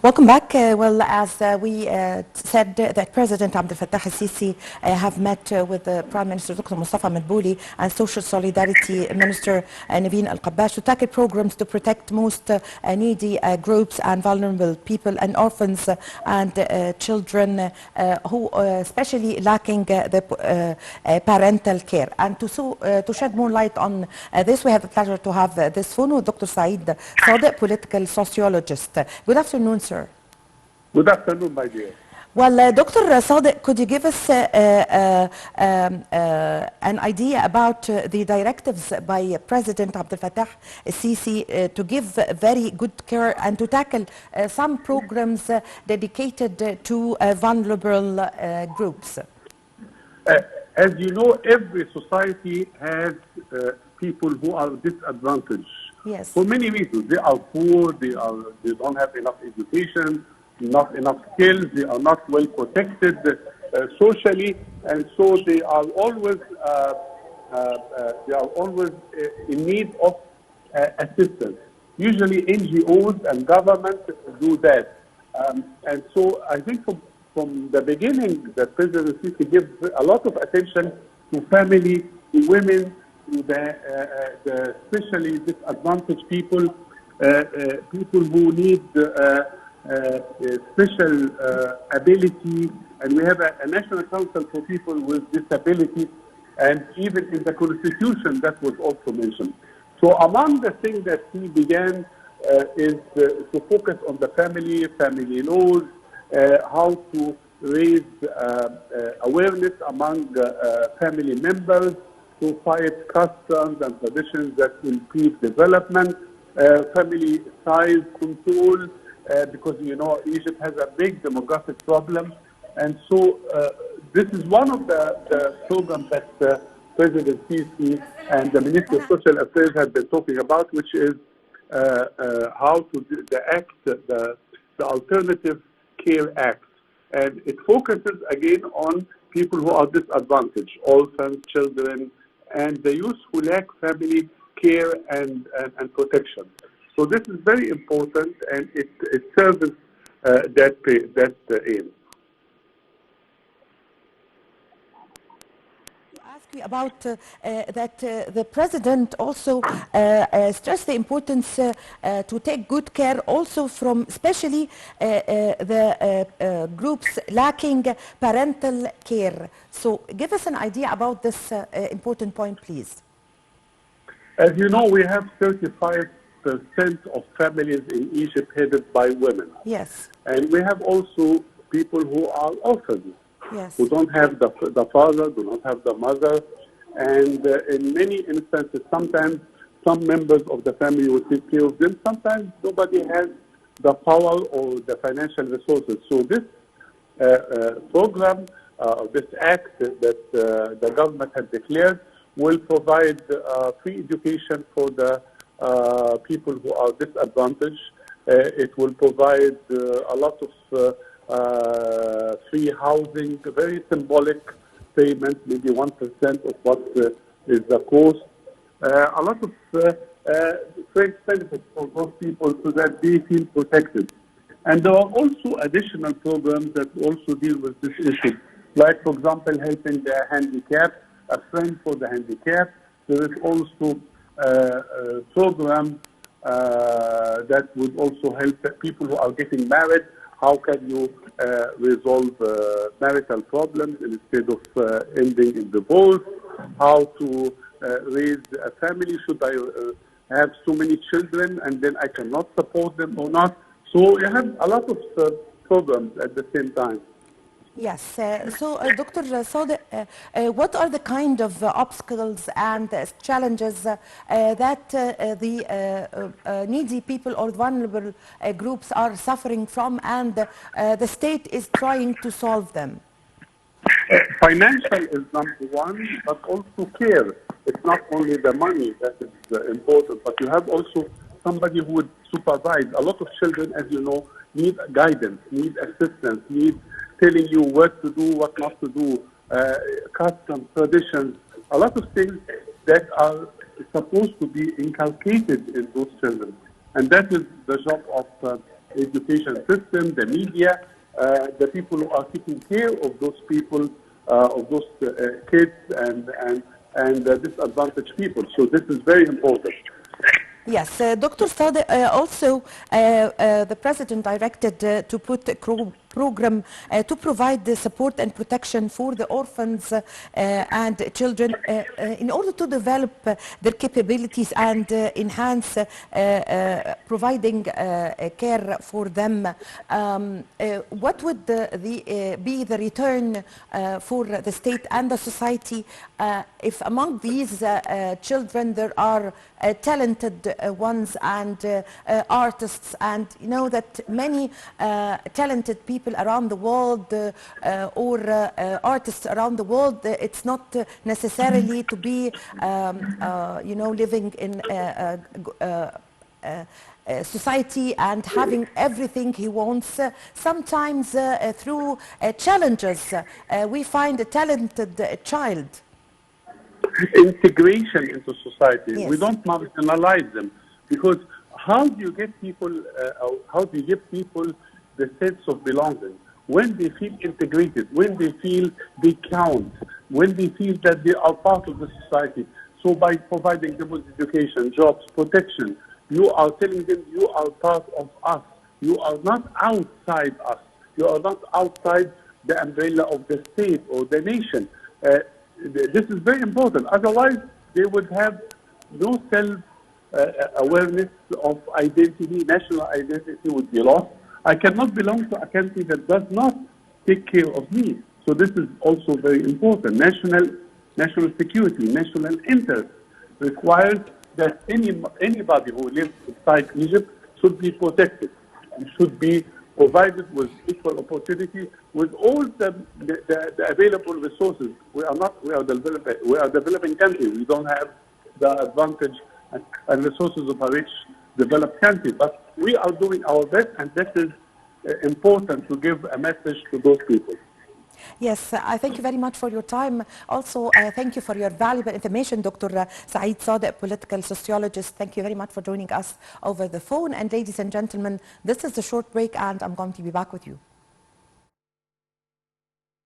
Welcome back. Well, as we said that President Abdel Fattah al-Sisi have met with the Prime Minister Dr. Mustafa Madbouli and Social Solidarity Minister Naveen Al-Qabbash to tackle programs to protect most needy groups and vulnerable people and orphans and children who especially lacking the parental care. And to shed more light on this, we have the pleasure to have this phone with Dr. Saeed, political sociologist. Good afternoon, sir. Good afternoon, my dear. Well, Dr. Sadik, could you give us an idea about the directives by President Abdel Fattah al-Sisi to give very good care and to tackle some programs dedicated to vulnerable groups? As you know, every society has people who are disadvantaged. Yes. For many reasons. They are poor, they don't have enough education, not enough skills, they are not well protected socially, and so they are always in need of assistance. Usually NGOs and governments do that. And so I think from the beginning, the President Sisi gives a lot of attention to family, to women, to the especially disadvantaged people, people who need special ability, and we have a National Council for People with Disabilities, and even in the Constitution that was also mentioned. So among the things that he began is to focus on the family laws, how to raise awareness among family members, to fight customs and traditions that impede development, family size control, because you know Egypt has a big demographic problem, and so this is one of the programs that President Sisi and the Ministry of Social Affairs have been talking about, which is how to the Alternative Care Act, and it focuses again on people who are disadvantaged, orphans, children, and the youth who lack family care and protection. So this is very important, and it serves that aim. About that the President also stressed the importance to take good care also from especially the groups lacking parental care. So give us an idea about this important point, please. As you know, we have 35% of families in Egypt headed by women. Yes. And we have also people who are orphans. Yes. Who don't have the father, do not have the mother, and in many instances, sometimes some members of the family will take care of them. Sometimes nobody has the power or the financial resources. So this program, this act that the government has declared, will provide free education for the people who are disadvantaged. It will provide a lot of free housing, very symbolic payment, maybe 1% of what is the cost. A lot of great benefits for those people so that they feel protected. And there are also additional programs that also deal with this issue, like, for example, helping the handicapped, a friend for the handicapped. There is also a program that would also help people who are getting married. How can you resolve marital problems instead of ending in divorce? How to raise a family? Should I have so many children and then I cannot support them or not? So you have a lot of programs at the same time. Yes. So, Dr. Sadik, what are the kind of obstacles and challenges that the needy people or vulnerable groups are suffering from, and the state is trying to solve them? Financial is number one, but also care. It's not only the money that is important, but you have also somebody who would supervise. A lot of children, as you know, need guidance, need assistance, need telling you what to do, what not to do, customs, traditions, a lot of things that are supposed to be inculcated in those children. And that is the job of education system, the media, the people who are taking care of those people, of those kids and disadvantaged people. So this is very important. Yes, Dr. Sadik, also the President directed to put a program to provide the support and protection for the orphans and children in order to develop their capabilities and enhance providing care for them. What would be the return for the state and the society if among these children there are talented ones and artists, and you know that many talented people around the world or artists around the world, it's not necessarily to be you know, living in society and having everything he wants. Sometimes through challenges we find a talented child. Integration into society. Yes. We don't marginalize them, because how do you get people, how do you give people the sense of belonging? When they feel integrated, when they feel they count, when they feel that they are part of the society. So by providing them with education, jobs, protection, you are telling them you are part of us. You are not outside us. You are not outside the umbrella of the state or the nation. This is very important. Otherwise, they would have no self-awareness of identity. National identity would be lost. I cannot belong to a country that does not take care of me. So this is also very important. National security, national interest requires that anybody who lives inside Egypt should be protected and should be provided with equal opportunity with all the available resources. We are developing country. We don't have the advantage and resources of a rich developed country, but we are doing our best, and this is important to give a message to those people. Yes, I thank you very much for your time. Also, thank you for your valuable information, Dr. Saeed Sadik, political sociologist. Thank you very much for joining us over the phone. And ladies and gentlemen, this is a short break, and I'm going to be back with you.